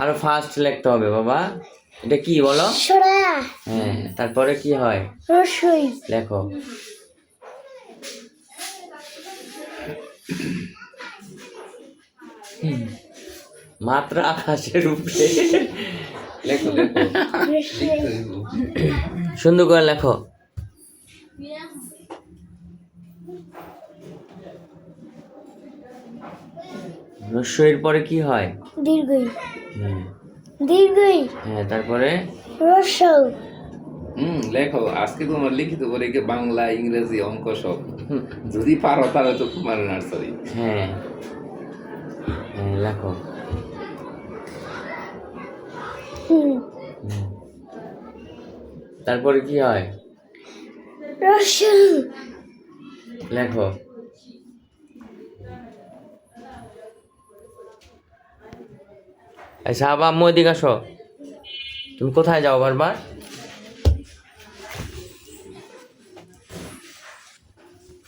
আরো ফাস্ট লিখতে হবে বাবা। এটা কি বলো? হ্যাঁ, তারপরে কি হয়? রসই। লেখো। মাত্রা আকাশের উপরে। লেখো লেখো। সুন্দর করে লেখো। রস্যইর পরে কি হয়? দীর্ঘই। হুম। দীর্ঘই। হ্যাঁ, তারপরে রসৌ। লেখো। আজকে তোমার লিখিত পরীক্ষা বাংলা, ইংরেজি, অঙ্ক সব। যদি পারো তাহলে তো কুমার নার্সারি। হ্যাঁ হ্যাঁ, লেখো। তারপরে কি হয়? রসৌ। লেখো। আচ্ছা, আবার আম্মু এদিকে আসো। তুমি কোথায় যাও বারবার?